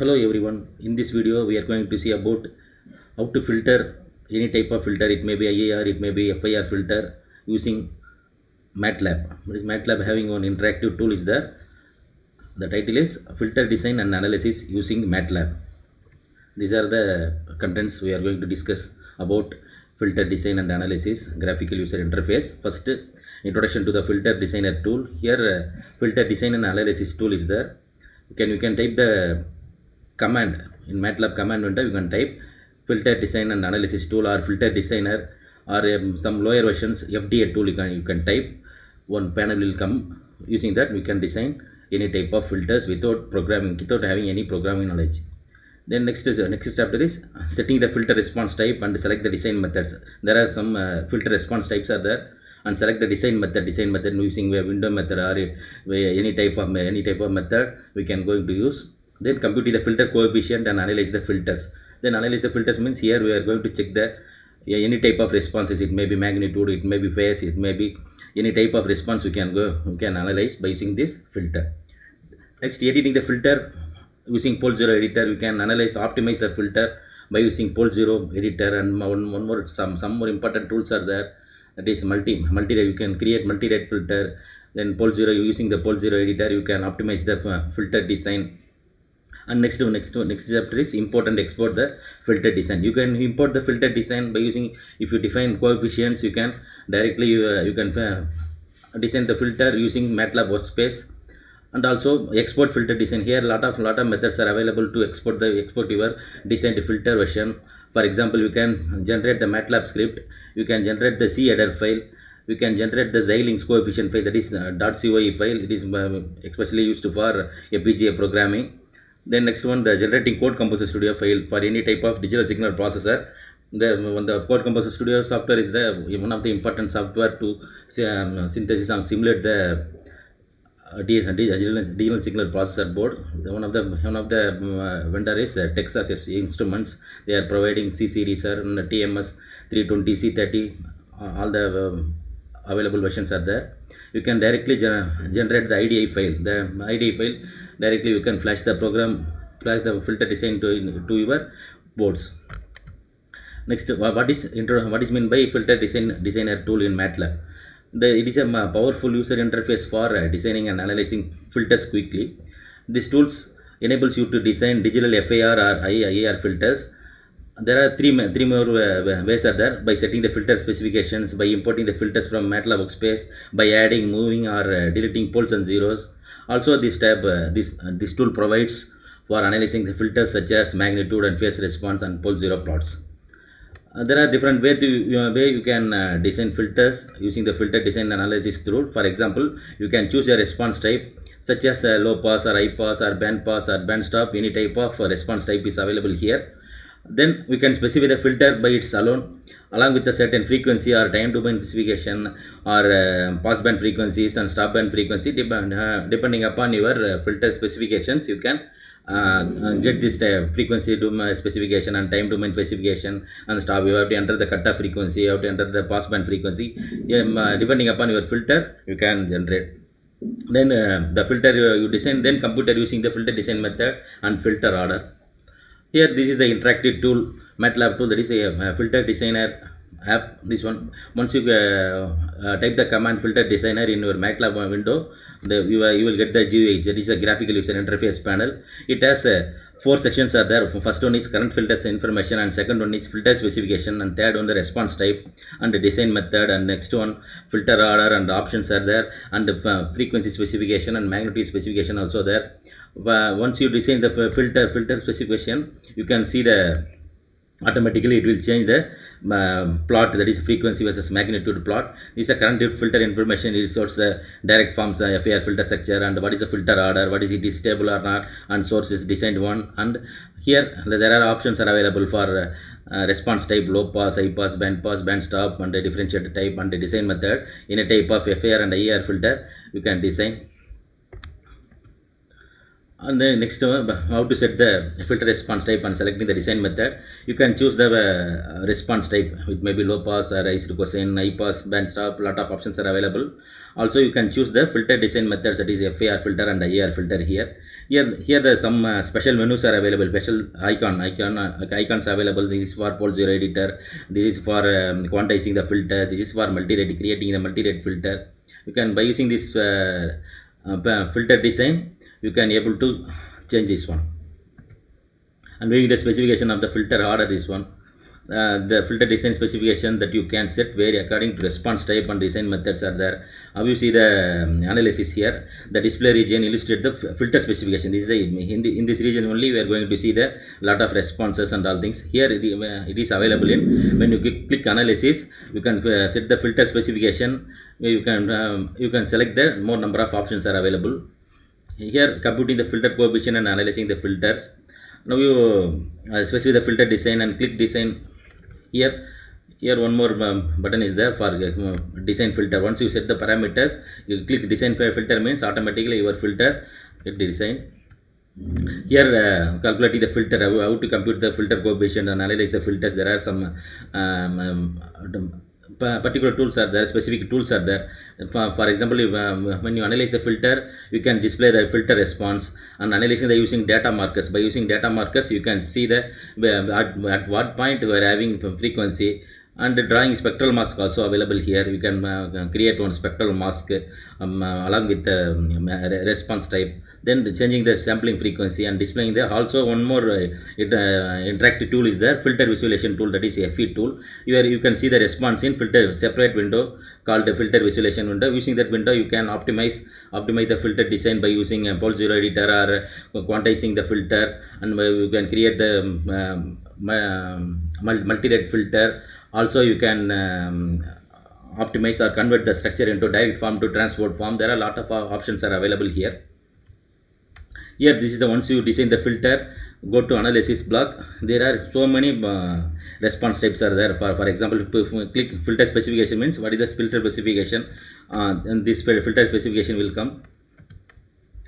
Hello everyone. In this video we are going to see about how to filter any type of filter. It may be IAR, it may be FIR filter using MATLAB. MATLAB having one interactive tool is there. The title is Filter Design and Analysis using MATLAB. These are the contents we are going to discuss about filter design and analysis, graphical user interface. First, introduction to the filter designer tool. Here filter design and analysis tool is there. You can type the command in MATLAB command window. You can type filter design and analysis tool or filter designer, or some lower versions FDA tool. You can type. One panel will come. Using that we can design any type of filters without programming, without having any programming knowledge. Then next chapter is setting the filter response type and select the design methods. There are some filter response types are there, and select the design method using a window method or any type of method we can going to use. Then compute the filter coefficient and analyze the filters. Then analyze the filters means here we are going to check the any type of responses. It may be magnitude, it may be phase, it may be any type of response we can analyze by using this filter. Next, editing the filter using Pole0 editor. You can analyze, optimize the filter by using Pole0 editor, and one more some more important tools are there. That is multi-rate. You can create multi-rate filter. Then Pole0, using the Pole0 editor you can optimize the filter design. And next chapter is import and export the filter design. You can import the filter design by using, if you define coefficients, you can directly you can design the filter using MATLAB workspace. And also export filter design. Here lot of methods are available to export your designed filter version. For example, you can generate the MATLAB script, you can generate the C header file, you can generate the Xilinx coefficient file, that is .coe file. It is especially used for FPGA programming. Then next one, the generating Code Composer Studio file for any type of digital signal processor. The Code Composer Studio software is one of the important software to synthesis and simulate the digital signal processor board. One of the vendor is Texas Instruments. They are providing C series and TMS 320, C30. All the available versions are there. You can directly generate the IDE file. The IDE file directly you can flash the program, flash the filter design to your boards. Next, what is meant by filter designer tool in MATLAB? It is a powerful user interface for designing and analyzing filters quickly. These tools enables you to design digital FIR or IAR filters. There are three more ways are there: by setting the filter specifications, by importing the filters from MATLAB workspace, by adding, moving or deleting poles and zeros. Also this tool provides for analyzing the filters such as magnitude and phase response and Pole0 plots. There are different ways you can design filters using the filter design analysis tool. For example, you can choose a response type such as low pass or high pass or band stop. Any type of response type is available here. Then we can specify the filter by its alone, along with a certain frequency or time domain specification, or pass band frequencies and stop band frequency. Depending upon your filter specifications, you can get this frequency domain specification and time domain specification and stop. You have to enter the cutoff frequency, you have to enter the pass band frequency. Depending upon your filter, you can generate. Then the filter you design, then computer using the filter design method and filter order. Here this is the interactive tool, MATLAB tool, that is a filter designer app. This one, once you type the command filter designer in your MATLAB window, you will get the GUI, that is a graphical user interface panel. It has 4 sections are there. First one is current filters information, and second one is filter specification, and third one the response type and the design method, and next one filter order and options are there, and the frequency specification and magnitude specification also there. Once you design the filter specification, you can see the automatically it will change the plot, that is frequency versus magnitude plot. This is a current filter information. It shows the direct forms FIR filter structure, and what is the filter order, what is it is stable or not, and source is designed one. And here there are options are available for response type, low pass, high pass, band stop, and the differentiator type, and the design method. In a type of FIR and IAR filter you can design. And then next how to set the filter response type and selecting the design method. You can choose the response type. It may be low pass or raised cosine, high pass, band stop. Lot of options are available. Also you can choose the filter design methods, that is FIR filter and IAR filter here. Here the some special menus are available, special icons available. This is for Pole Zero editor, this is for quantizing the filter, this is for multi-rate, creating the multi-rate filter. You can, by using this filter design, you can able to change this one. And viewing the specification of the filter order, this one, the filter design specification that you can set vary according to response type and design methods are there. How you see the analysis here, the display region illustrate the filter specification. This is in this region only we are going to see the lot of responses and all things. Here it is available in, when you click analysis, you can set the filter specification. You can select the more number of options are available. Here computing the filter coefficient and analyzing the filters. Now you specify the filter design and click design. Here one more button is there for design filter. Once you set the parameters, you click design filter, means automatically your filter get design. Here calculating the filter, how to compute the filter coefficient and analyze the filters. There are some particular tools are there, specific tools are there. For example, if, when you analyze the filter, you can display the filter response, and analyzing the using data markers. By using data markers, you can see the at what point you are having frequency, and drawing spectral mask also available here. You can create one spectral mask along with the response type, then changing the sampling frequency and displaying there. Also one more interactive tool is there, filter visualization tool, that is FE tool. You can see the response in filter separate window called the filter visualization window. Using that window, you can optimize the filter design by using a Pole Zero editor or quantizing the filter, and you can create the multi-rate filter. Also you can optimize or convert the structure into direct form to transport form. There are a lot of options are available here. Here this is the, once you design the filter, go to analysis block. There are so many response types are there. For example, if you click filter specification, means what is the filter specification, and this filter specification will come.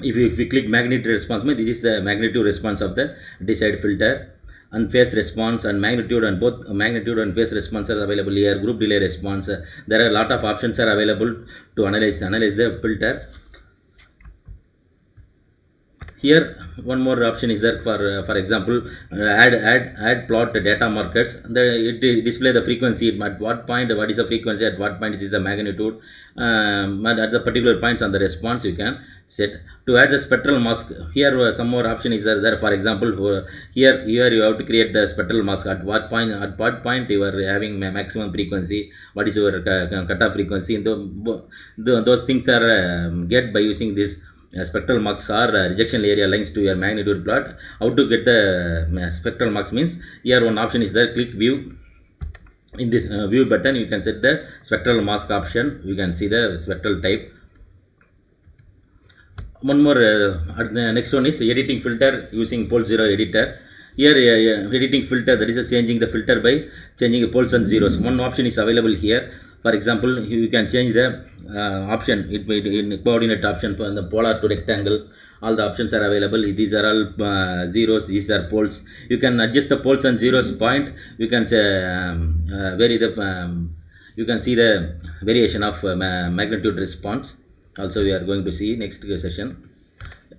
If you click magnitude response, means this is the magnitude response of the desired filter. And phase response and magnitude, and both magnitude and phase response are available here. Group delay response, there are a lot of options are available to analyze the filter. Here one more option is there for example, add plot data markers. It display the frequency at what point, what is the frequency, at what point it is the magnitude, at the particular points on the response you can set. To add the spectral mask, here some more option is there. For example, here you have to create the spectral mask. At what point you are having maximum frequency, what is your cutoff frequency, and those things are get by using this spectral marks or rejection area lines to your magnitude plot. How to get the spectral marks means, here one option is there, click view. In this view button, you can set the spectral mask option. You can see the spectral type. One more the next one is editing filter using Pole Zero editor. Here editing filter, that is changing the filter by changing poles and zeros. One option is available here. For example, you can change the option, it may in coordinate option from the polar to rectangle. All the options are available. These are all zeros, these are poles. You can adjust the poles and zeros point. You can say vary the you can see the variation of magnitude response. Also we are going to see next session.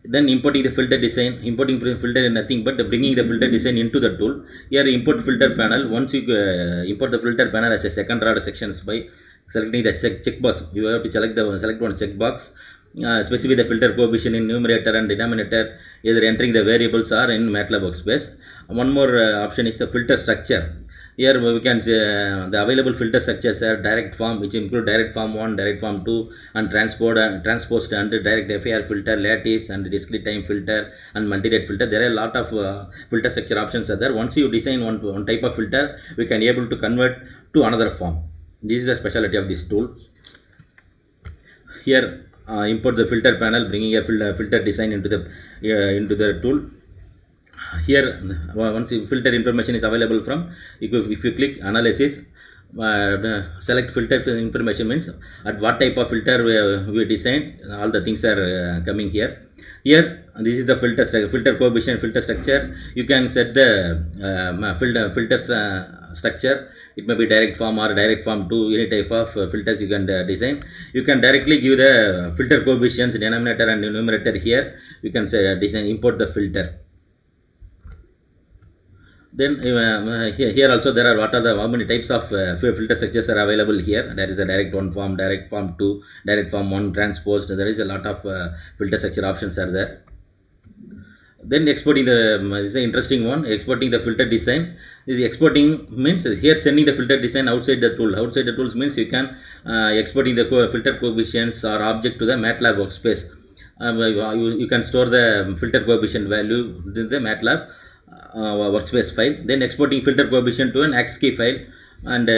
Then importing the filter design. Importing filter is nothing but bringing the filter design into the tool. Here import filter panel. Once you import the filter panel as a second order sections by selecting the checkbox, you have to select one checkbox. Specify the filter coefficient in numerator and denominator, either entering the variables or in MATLAB workspace. One more option is the filter structure. Here we can say the available filter structures are direct form, which include direct form 1, direct form 2, and transposed and direct FAR filter, lattice and discrete time filter, and multi-rate filter. There are a lot of filter structure options are there. Once you design one type of filter, we can able to convert to another form. This is the specialty of this tool. Here import the filter panel, bringing a filter design into the tool. Here once filter information is available from, if you click analysis, select filter information, means at what type of filter we designed, all the things are coming here. Here, this is the filter coefficient filter structure. You can set the filter structure. It may be direct form or direct form, to any type of filters you can design. You can directly give the filter coefficients denominator and numerator. Here you can say design import the filter. Then here also there are how many types of filter structures are available here. There is a direct one form, direct form 2, direct form 1, transposed. There is a lot of filter structure options are there. Then exporting is an interesting one. Exporting the filter design. This exporting means here sending the filter design outside the tool. Outside the tools means you can exporting the filter coefficients or object to the MATLAB workspace. You can store the filter coefficient value within the MATLAB workspace file. Then exporting filter coefficient to an ASCII file, and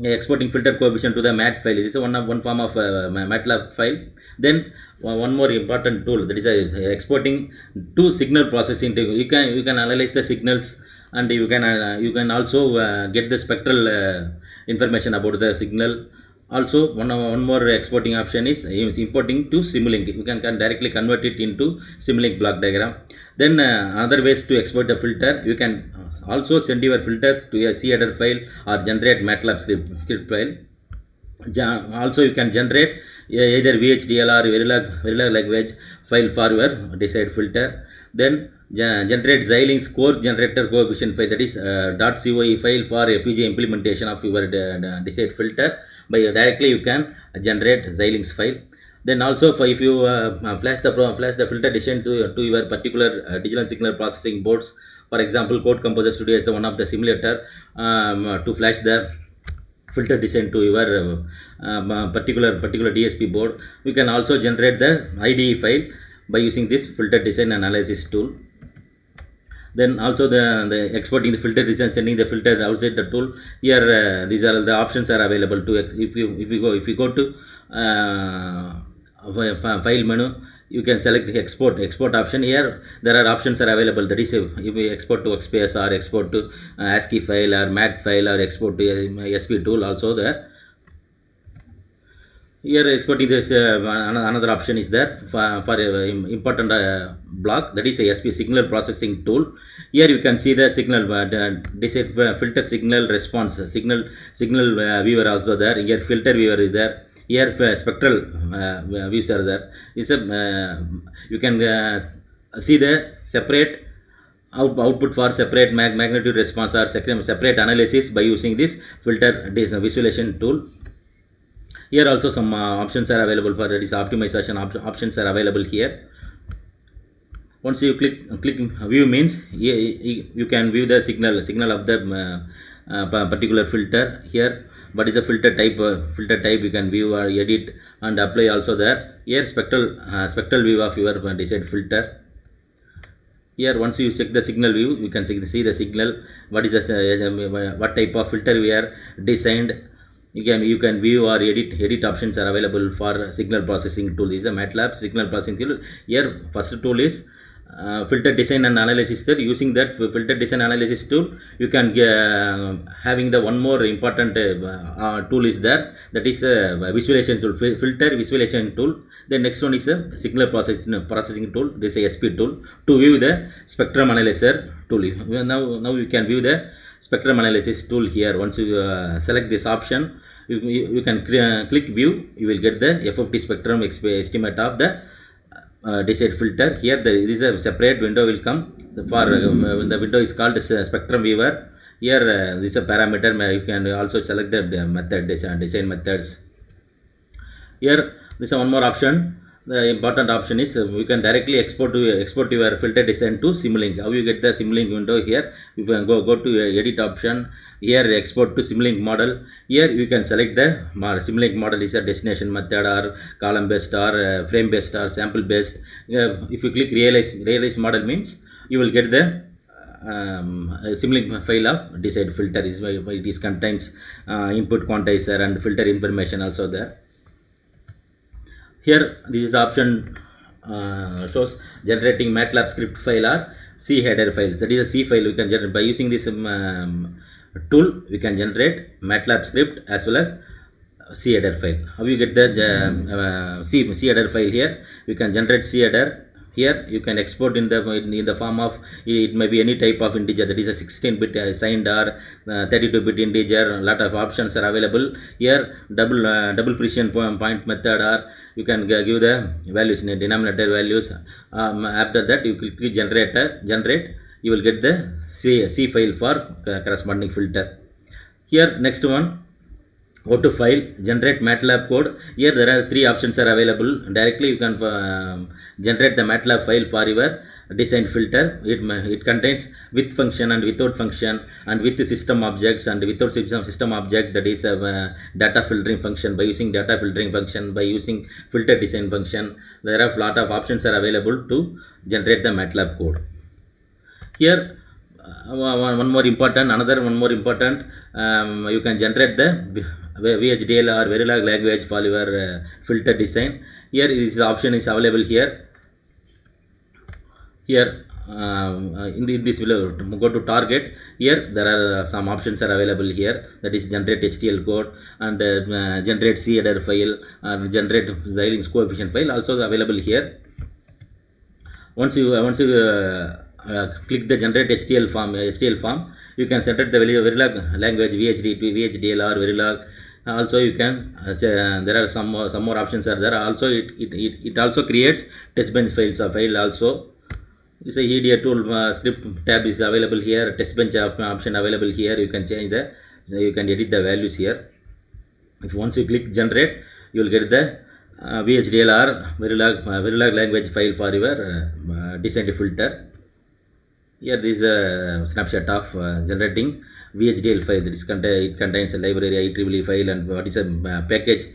exporting filter coefficient to the MAT file. This is one form of MATLAB file. Then one more important tool, that is exporting to signal processing. You can analyze the signals, and you can also get the spectral information about the signal. Also one more exporting option is importing to Simulink. You can directly convert it into Simulink block diagram. Then other ways to export the filter, you can also send your filters to a CHeader file or generate MATLAB script file. Also you can generate either VHDL or Verilog language file for your desired filter. Then generate Xilinx core generator coefficient file, that is .coe file for a PG implementation of your desired filter. By directly you can generate Xilinx file. Then also if you flash the filter design to your particular digital signal processing boards. For example, Code Composer Studio is the one of the simulator to flash the filter design to your particular DSP board. You can also generate the IDE file by using this filter design analysis tool. Then also the exporting the filter design, sending the filters outside the tool. Here these are the options are available to if you go to file menu, you can select the export option. Here there are options are available, that is if you export to workspace or export to ASCII file or MAT file or export to SP tool also there. Here exporting this another option is there for important block, that is a SP signal processing tool. Here you can see the signal filter signal response, signal viewer also there. Here filter viewer is there. Here spectral views are there. You can see the separate output for separate magnitude response or separate analysis by using this filter visualization tool. Here also some options are available for this optimization options are available here. Once you click view means you can view the signal of the particular filter. Here what is the filter type you can view or edit and apply also there. Here spectral view of your desired filter. Here once you check the signal view, you can see the signal, what is what type of filter we are designed. You can view or edit options are available for signal processing tool. This is a MATLAB signal processing tool. Here first tool is filter design and analysis. There using that filter design analysis tool, you can having the one more important tool is there, that is visualization tool, filter visualization tool. The next one is a signal processing tool. This is a SP tool to view the spectrum analyzer tool. Now you can view the spectrum analysis tool. Here once you select this option, you can click view. You will get the FFT spectrum estimate of the desired filter. Here there is a separate window will come for when the window is called spectrum viewer. Here this is a parameter. You can also select the method design methods. Here this is one more option. The important option is we can directly export your filter design to Simulink. How you get the Simulink window? Here you can go to edit option. Here export to Simulink model. Here you can select the Simulink model is a destination method or column based or frame based or sample based. If you click realize model means you will get the Simulink file of desired filter. Is why it contains input quantizer and filter information also there. Here this is option shows generating MATLAB script file or C header files. That is a C file we can generate by using this tool. We can generate MATLAB script as well as C header file. How you get the C header file? Here we can generate C header. Here you can export in the form of, it may be any type of integer, that is a 16-bit signed or 32-bit integer. A lot of options are available here. Double precision point method, or you can give the values in denominator values. After that you click generate, you will get the C file for corresponding filter. Here next one, go to file, generate MATLAB code. Here there are three options are available. Directly you can generate the MATLAB file for your designed filter. It contains with function and without function, and with system objects and without system object, that is a data filtering function. By using data filtering function, by using filter design function, there are a lot of options are available to generate the MATLAB code. Here one more important, you can generate the VHDL or Verilog language for your filter design. Here this option is available here. Here in this will go to target. Here there are some options are available here, that is generate HTL code and generate C-header file and generate Xilinx coefficient file also available here. Once you click the generate HTL form, you can set the Verilog language VHD to VHDL or Verilog. Also you can there are some more options are there. Also it also creates test bench files file also. This is a EDA tool script tab is available here. Test bench option available here. You can change you can edit the values here. If once you click generate, you will get the VHDL or Verilog language file for your designed filter. Here this is a snapshot of generating VHDL file. That is it contains a library IEEE file and what is a package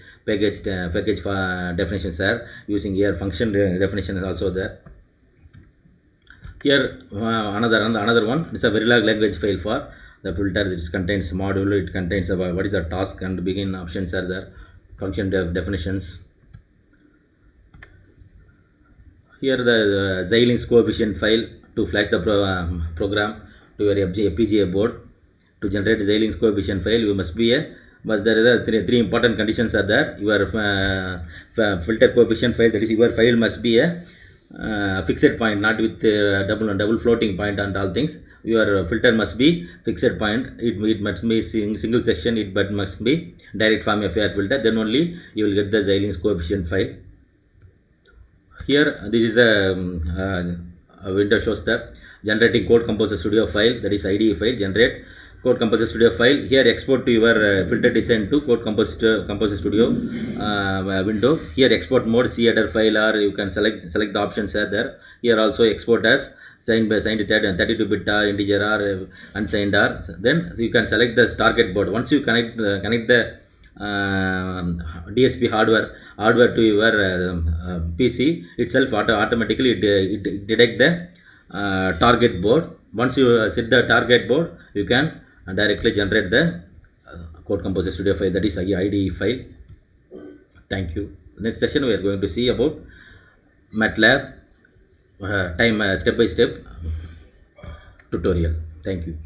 for definitions are using here. Function definition is also there. Here another one, this is a Verilog language file for the filter. This contains module, it contains what is a task and begin options are there, function definitions. Here the Xilinx coefficient file to flash the program to your FPGA board. To generate Xilinx coefficient file, you must be but there are three important conditions are there. Your filter coefficient file, that is your file must be a fixed point, not with double floating point and all things. Your filter must be fixed point. It must be single section. But must be direct form of your filter. Then only you will get the Xilinx coefficient file. Here this is a window shows the generating Code Composer Studio file, that is IDE file. Generate Code Composer Studio file. Here export to your filter design to Code Composer Studio window. Here export mode C-header file, or you can select the options are there. Here also export as signed 32-bit integer or unsigned or. Then so you can select the target board. Once you connect the DSP hardware to your PC itself, automatically it detect the target board. Once you set the target board, you can directly generate the Code Composer Studio file, that is IDE file. Thank you. Next session we are going to see about MATLAB step by step tutorial. Thank you.